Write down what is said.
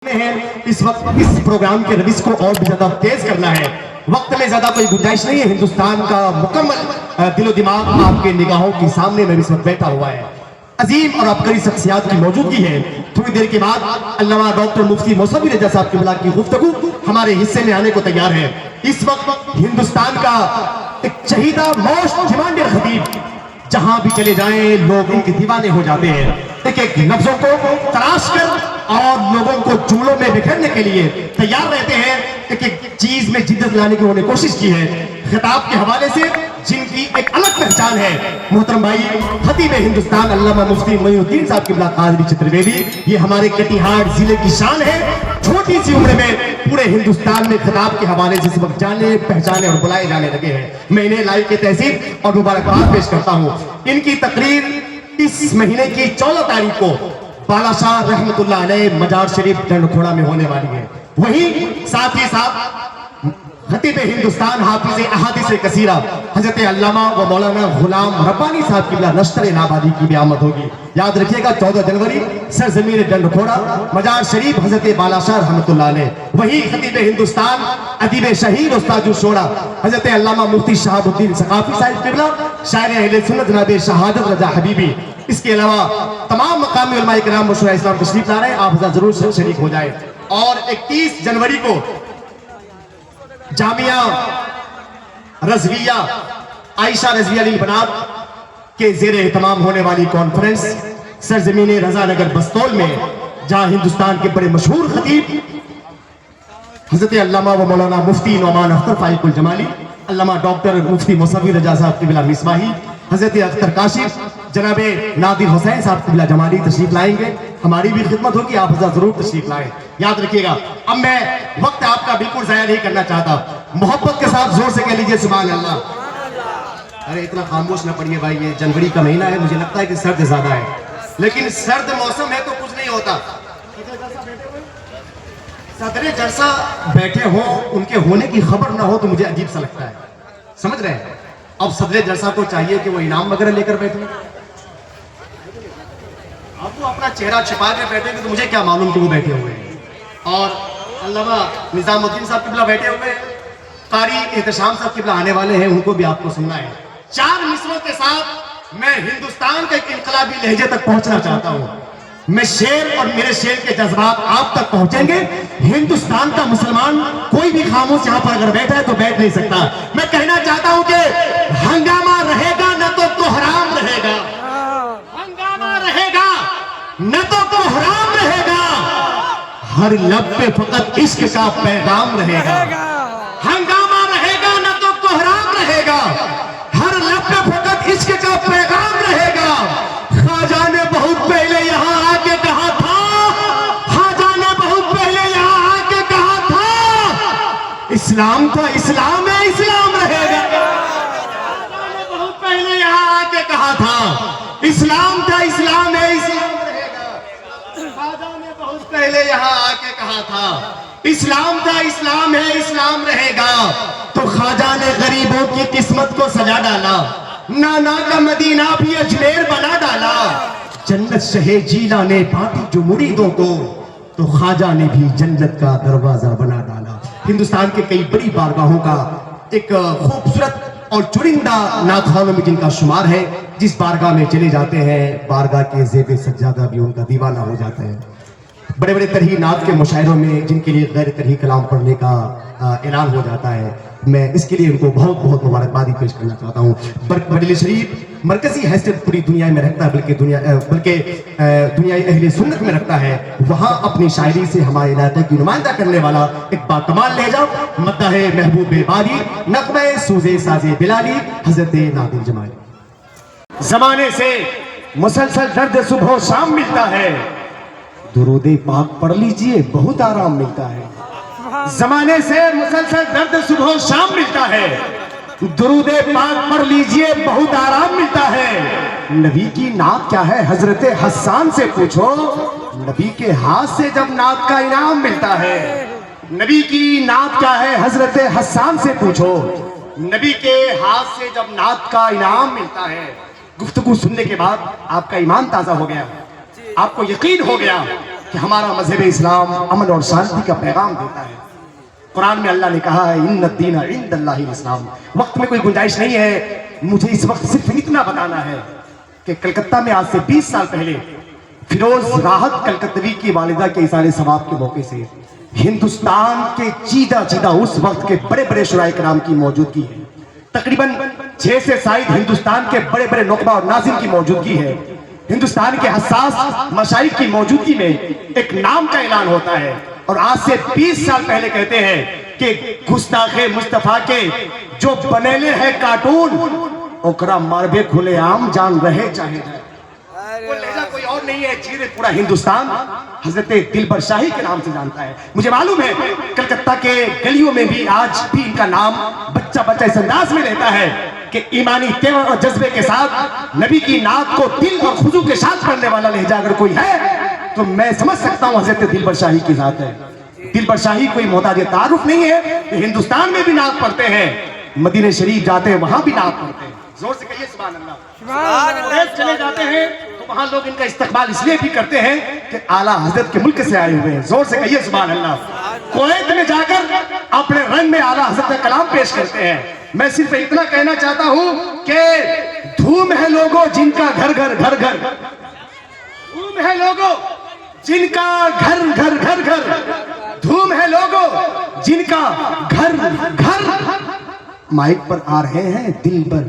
اس وقت اس پروگرام کے روش کو اور بھی زیادہ تیز کرنا ہے. وقت میں زیادہ کوئی گنجائش نہیں ہے. ہندوستان کا مکمل دل و دماغ آپ کے نگاہوں کے سامنے میں اس وقت بیٹھا ہوا ہے. عظیم اور عبقری شخصیات کی موجودگی ہے. تھوڑی دیر کے بعد علامہ ڈاکٹر مفتی موسوی رضا صاحب قبلہ کی گفتگو ہمارے حصے میں آنے کو تیار ہے. اس وقت ہندوستان کا ایک چہیدہ موسٹ ڈیمانڈڈ خطیب جہاں بھی چلے جائیں لوگ ان کے دیوانے ہو جاتے ہیں. ایک ایک لفظوں کو تلاش کر اور لوگوں کو جملوں میں بکھیرنے کے لیے تیار رہتے ہیں. ایک ایک چیز میں جدت لانے کی انہوں نے کوشش کی ہے. خطاب کے حوالے سے جن کی ایک الگ پہچان ہے, محترم بھائی خطیب ہندوستان علامہ مفتی معین الدین صاحب قبلہ قادری چترویدی, یہ ہمارے کٹیہار ضلع کی شان ہے. چھوٹی سی عمر میں پورے ہندوستان میں خطاب کے حوالے سے اس وقت جانے پہچانے اور بلائے جانے لگے ہیں. میں انہیں لائق کے تہذیب اور مبارکباد پیش کرتا ہوں. ان کی تقریر اس مہینے کی 14 تاریخ کو بالا شاہ رحمت اللہ علیہ مزار شریف ڈنڈ کھوڑا میں ہونے والی ہے. وہیں ساتھ ہی ساتھ خطیب ہندوستان حافظ احادیث کثیرہ حضرت علامہ و مولانا غلام ربانی صاحب قبلہ نشتر الہٰبادی کی بھی آمد ہوگی. یاد رکھیے گا 14 جنوری سرزمین ڈنڈ کھوڑا مزار شریف حضرت بالا شاہ رحمت اللہ علیہ. وہی خطیب ہندوستان ادیب شہید استاد الشورى حضرت علامہ مفتی شہاب الدین ثقافی صاحب قبلہ شاعر اہل سنت جناب شہادت رضا حبیبی. اس کے علاوہ تمام مقامی علماء کرام مشرع اسلام تشریف لا رہے ہیں. آپ حضرات ضرور شریک ہو جائیں. اور 31 جنوری کو جامعہ رضویہ عائشہ رضویہ للبنات کے زیر اہتمام ہونے والی کانفرنس سرزمین رضا نگر بستول میں, جہاں ہندوستان کے بڑے مشہور خطیب حضرت علامہ و مولانا مفتی نعمان اختر فائق الجمالی, علامہ ڈاکٹر مفتی موسوی رضا صاحب قبلہ مصباحی, حضرت اختر کاشف جناب نادر حسین صاحب قبلہ جمالی تشریف لائیں گے. ہماری بھی خدمت ہوگی, آپ حضرات ضرور تشریف لائیں. یاد رکھیے گا, اب میں وقت آپ کا بالکل ضائع نہیں کرنا چاہتا. محبت کے ساتھ زور سے کہہ لیجئے سبحان اللہ. ارے اتنا خاموش نہ پڑیے بھائی, یہ جنوری کا مہینہ ہے, مجھے لگتا ہے کہ سرد زیادہ ہے, لیکن سرد موسم ہے تو کچھ نہیں ہوتا. صدر جلسہ بیٹھے ہوں, ان کے ہونے کی خبر نہ ہو تو مجھے عجیب سا لگتا ہے. سمجھ رہے ہیں؟ اب صدر جلسہ کو چاہیے کہ وہ انعام وغیرہ لے کر بیٹھے. آپ وہ اپنا چہرہ چھپا کے بیٹھے گے تو مجھے کیا معلوم کہ وہ بیٹھے ہوئے ہیں. اور علامہ نظام الدین صاحب قبلہ بیٹھے ہوئے ہیں, قاری احتشام صاحب قبلہ آنے والے ہیں, ان کو بھی آپ کو سننا ہے. 4 مصروں کے ساتھ میں ہندوستان کے ایک انقلابی لہجے تک پہنچنا چاہتا ہوں. میں شعر اور میرے شعر کے جذبات آپ تک پہنچیں گے. ہندوستان کا مسلمان کوئی بھی خاموش یہاں پر اگر بیٹھا ہے تو بیٹھ نہیں سکتا. میں کہنا چاہتا ہوں کہ ہنگامہ رہے گا نہ تو کوحرام رہے گا, ہنگامہ رہے گا نہ تو کوحرام رہے گا, ہر لب پہ فقط عشق کا پیغام رہے گا. ہنگامہ رہے گا نہ تو کوحرام رہے گا, ہر لب پہ فقط عشق کا پیغام رہے گا. خواجہ نے بہت پہلے یہاں آ کے کہا تھا, خواجہ نے بہت پہلے یہاں آ کے کہا تھا, اسلام تھا اسلام ہے اسلام رہے گا. خواجہ نے بہت پہلے یہاں آ کے کہا تھا, اسلام تھا اسلام ہے اسلام رہے گا. خواجہ نے بہت پہلے یہاں آ کے کہا تھا, اسلام تھا اسلام ہے اسلام رہے گا. تو خواجہ نے غریبوں کی قسمت کو سجا ڈالا, نانا کا مدینہ بھی اجمیر بنا ڈالا. جنت شہ جیلا نے بانٹی جو مریدوں کو, تو خواجہ نے بھی جنت کا دروازہ بنا ڈالا. ہندوستان کے کئی بڑی بارگاہوں کا ایک خوبصورت اور چرندہ نعتخوانوں میں جن کا شمار ہے. جس بارگاہ میں چلے جاتے ہیں بارگاہ کے زیب سجادہ بھی ان کا دیوانہ ہو جاتا ہے. بڑے بڑے طرحی نعت کے مشاعروں میں جن کے لیے غیر طرحی کلام پڑھنے کا اعلان ہو جاتا ہے, میں اس کے لیے ان کو بہت بہت مبارکبادی پیش کرنا چاہتا ہوں. مجلس شریف مرکزی حیثیت پوری دنیا میں رکھتا ہے, بلکہ دنیا اہل سنت میں رکھتا ہے. وہاں اپنی شاعری سے ہمارے علاقے کی نمائندہ کرنے والا ایک باکمال لہجہ مدح محبوب باری نغمہ سوزے سازے بلالی حضرت نادر جمالی. زمانے سے مسلسل درد صبح و شام ملتا ہے, درود پاک پڑھ لیجئے بہت آرام ملتا ہے. زمانے سے مسلسل درد صبح و شام ملتا ہے, درود پاک پڑھ لیجئے بہت آرام ملتا ہے. نبی کی نعت کیا ہے حضرت حسان سے پوچھو, نبی کے ہاتھ سے جب نعت کا انعام ملتا ہے. نبی کی نعت کیا ہے حضرت حسان سے پوچھو, نبی کے ہاتھ سے جب نعت کا انعام ملتا ہے. گفتگو سننے کے بعد آپ کا ایمان تازہ ہو گیا, آپ کو یقین ہو گیا کہ ہمارا مذہب اسلام امن اور شانتی کا پیغام دیتا ہے. قرآن میں اللہ نے کہا ہے ان الدین عند اللہ الاسلام. وقت میں کوئی گنجائش نہیں ہے, مجھے اس وقت صرف اتنا بتانا ہے کہ کلکتہ میں آج سے 20 سال پہلے فیروز راحت کلکتوی کی والدہ کے اظہار ثواب کے موقع سے ہندوستان کے چیدہ اس وقت کے بڑے بڑے شعراء کرام کی موجودگی ہے. تقریباً 6 سے زائد ہندوستان کے بڑے بڑے نخبہ اور ناظم کی موجودگی ہے. ہندوستان کے حساس مشائخ کی موجودگی میں ایک نام کا اعلان ہوتا ہے, اور آج سے 20 سال پہلے کہتے ہیں کہ گستاخ مصطفیٰ کے جو بنیلے ہیں کارٹون اوکرا ماربے کھلے عام جان رہے چاہے جائے. وہ لہجہ کوئی اور نہیں ہے, چیرے پورا ہندوستان حضرت دلبر شاہی کے نام سے جانتا ہے. مجھے معلوم ہے کلکتہ کے گلیوں میں بھی آج بھی ان کا نام بچہ اس انداز میں لیتا ہے کہ ایمانی تیور اور جذبے کے ساتھ نبی کی نعت کو دل اور خضوع کے ساتھ پڑھنے والا لہجہ اگر کوئی ہے تو میں سمجھ سکتا ہوں حضرت دلبر شاہی کی ذات ہے. دلبر شاہی کوئی محتاج تعارف نہیں ہے, ہندوستان میں بھی نعت پڑھتے ہیں, مدینہ شریف جاتے ہیں وہاں بھی نعت پڑھتے ہیں. زور سے کہیے سبحان اللہ. چلے جاتے ہیں تو وہاں لوگ ان کا استقبال اس لیے بھی کرتے ہیں کہ اعلیٰ حضرت کے ملک سے آئے ہوئے ہیں. زور سے کہیے سبحان اللہ. کویت میں جا کر اپنے رنگ میں اعلیٰ حضرت کا کلام پیش کرتے ہیں. میں صرف اتنا کہنا چاہتا ہوں کہ دھوم ہے لوگوں جن کا گھر گھر گھر گھر, دھوم ہے لوگوں جن کا گھر گھر گھر گھر, دھوم ہے لوگوں جن کا گھر گھر. مائک پر آ رہے ہیں دل بر